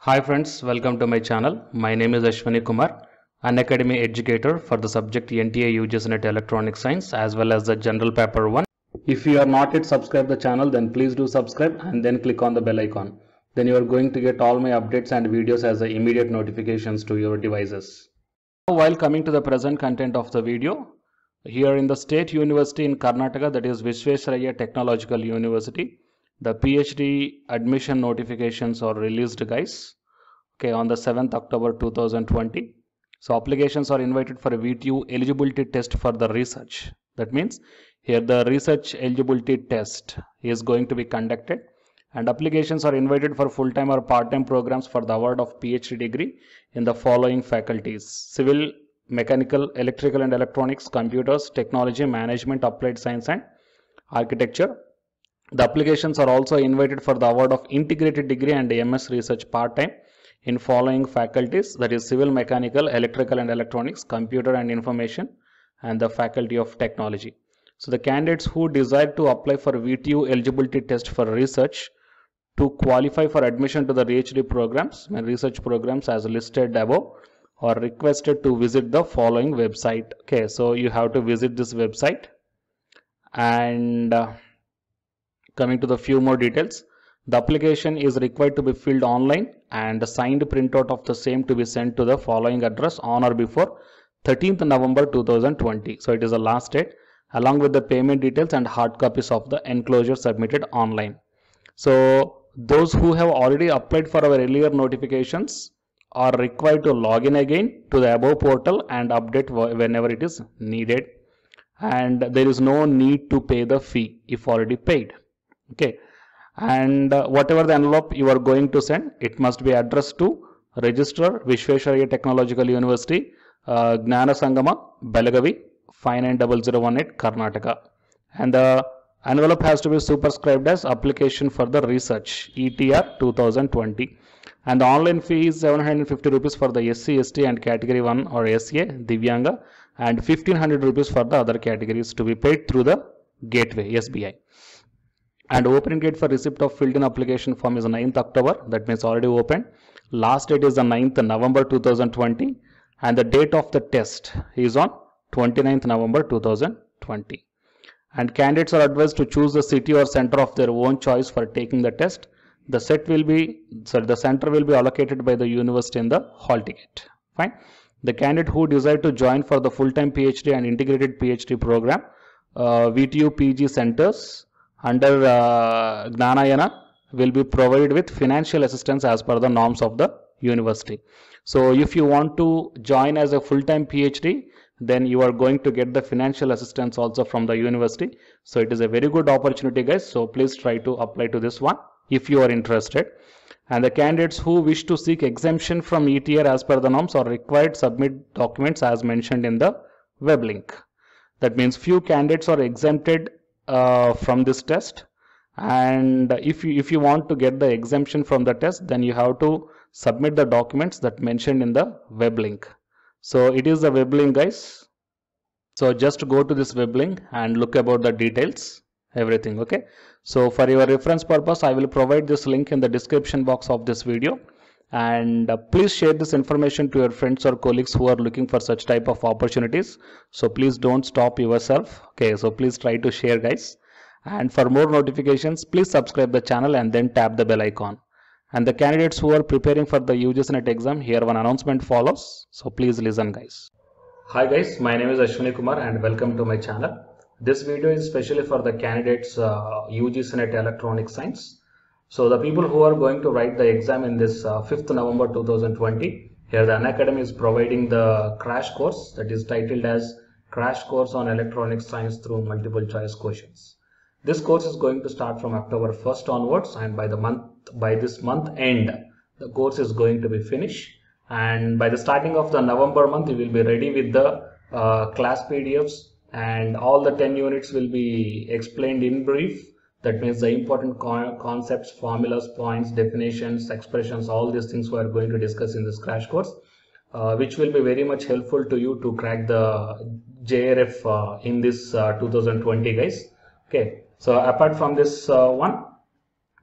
Hi friends, welcome to my channel. My name is Ashwani Kumar, an academy educator for the subject NTA UGC NET Electronic Science as well as the General Paper 1. If you are not yet subscribed the channel, then please do subscribe and then click on the bell icon. Then you are going to get all my updates and videos as the immediate notifications to your devices. Now, while coming to the present content of the video, here in the State University in Karnataka, that is Visvesvaraya Technological University, the PhD admission notifications are released, guys. Okay, on the 7th October 2020. So applications are invited for a VTU eligibility test for the research. That means here the research eligibility test is going to be conducted, and applications are invited for full-time or part-time programs for the award of PhD degree in the following faculties: civil, mechanical, electrical and electronics, computers, technology, management, applied science and architecture. The applications are also invited for the award of integrated degree and MS research part-time in following faculties, that is civil, mechanical, electrical and electronics, computer and information, and the faculty of technology. So the candidates who desire to apply for VTU eligibility test for research to qualify for admission to the PhD programs and research programs as listed above are requested to visit the following website. Okay, so you have to visit this website, and coming to the few more details, the application is required to be filled online and a signed printout of the same to be sent to the following address on or before 13th November 2020. So it is the last date, along with the payment details and hard copies of the enclosure submitted online. So those who have already applied for our earlier notifications are required to log in again to the above portal and update whenever it is needed. And there is no need to pay the fee if already paid. Okay. And whatever the envelope you are going to send, it must be addressed to Registrar Visvesvaraya Technological University, Gnana Sangama, Belagavi, 590018, Karnataka. And the envelope has to be superscribed as application for the research ETR 2020. And the online fee is 750 rupees for the SC, ST and category 1 or SA, Divyanga, and 1500 rupees for the other categories to be paid through the gateway, SBI. And opening date for receipt of filled in application form is 9th October, that means already opened. Last date is the 9th November 2020, and the date of the test is on 29th November 2020. And candidates are advised to choose the city or center of their own choice for taking the test. The center will be allocated by the university in the hall ticket. Fine. The candidate who desire to join for the full-time PhD and integrated PhD program, VTU PG centers under Gnanayana will be provided with financial assistance as per the norms of the university. So if you want to join as a full-time PhD, then you are going to get the financial assistance also from the university. So it is a very good opportunity, guys. So please try to apply to this one if you are interested. And the candidates who wish to seek exemption from ETR as per the norms are required to submit documents as mentioned in the web link. That means few candidates are exempted from this test, and if you want to get the exemption from the test, then you have to submit the documents that mentioned in the web link. So it is the web link, guys. So just go to this web link and look about the details, everything. Okay, so for your reference purpose, I will provide this link in the description box of this video, and please share this information to your friends or colleagues who are looking for such type of opportunities. So please don't stop yourself. Okay, so please try to share, guys. And for more notifications, please subscribe the channel and then tap the bell icon. And the candidates who are preparing for the UGC NET exam, here one announcement follows. So please listen, guys. Hi guys, my name is Ashwani Kumar and welcome to my channel. This video is especially for the candidates UGC NET Electronic Science. So the people who are going to write the exam in this 5th November 2020, here the Unacademy is providing the crash course that is titled as Crash Course on Electronic Science through Multiple Choice Questions. This course is going to start from October 1st onwards, and by this month end, the course is going to be finished. And by the starting of the November month, you will be ready with the class PDFs, and all the 10 units will be explained in brief. That means the important concepts, formulas, points, definitions, expressions, all these things we are going to discuss in this crash course, which will be very much helpful to you to crack the JRF in this 2020, guys. Okay, so apart from this one,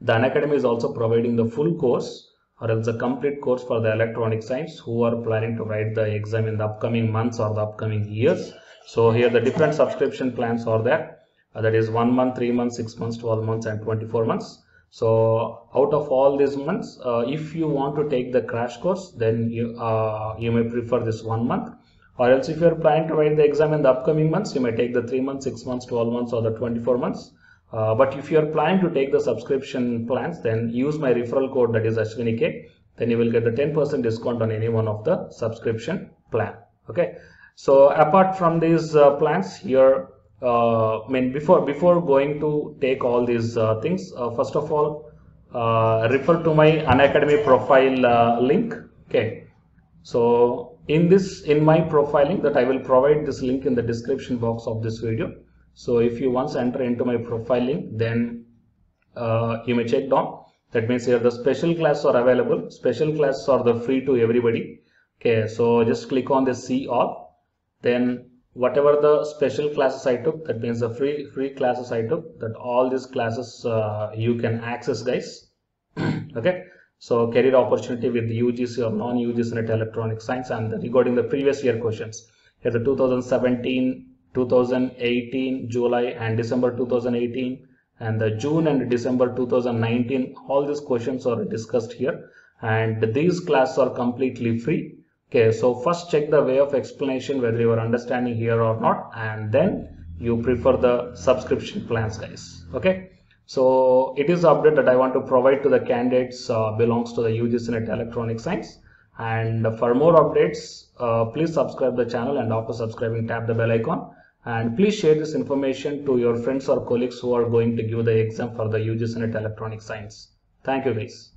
the Unacademy is also providing the full course or else a complete course for the electronic science who are planning to write the exam in the upcoming months or the upcoming years. So here the different subscription plans are there. That is 1 month, 3 months, 6 months, 12 months and 24 months. So out of all these months, if you want to take the crash course, then you may prefer this 1 month, or else if you are planning to write the exam in the upcoming months, you may take the 3 months, 6 months, 12 months or the 24 months. But if you are planning to take the subscription plans, then use my referral code, that is Ashwini, then you will get the 10% discount on any one of the subscription plan. Okay. So apart from these plans here, before going to take all these things, first of all, refer to my Unacademy profile link. Okay. So in my profiling, that I will provide this link in the description box of this video. So if you once enter into my profile link, then you may check down. That means here the special classes are available. Special classes are the free to everybody. Okay, so just click on the see all. Then whatever the special classes I took, that means the free classes I took, that all these classes you can access, guys. Okay. So career opportunity with UGC or non-UGC net electronic science, and regarding the previous year questions, here the 2017, 2018, July and December 2018, and the June and December 2019, all these questions are discussed here, and these classes are completely free. Okay, so first check the way of explanation whether you are understanding here or not, and then you prefer the subscription plans, guys. Okay. So it is the update that I want to provide to the candidates belongs to the UGC NET Electronic Science. And for more updates, please subscribe the channel, and after subscribing, tap the bell icon. And please share this information to your friends or colleagues who are going to give the exam for the UGC NET Electronic Science. Thank you, guys.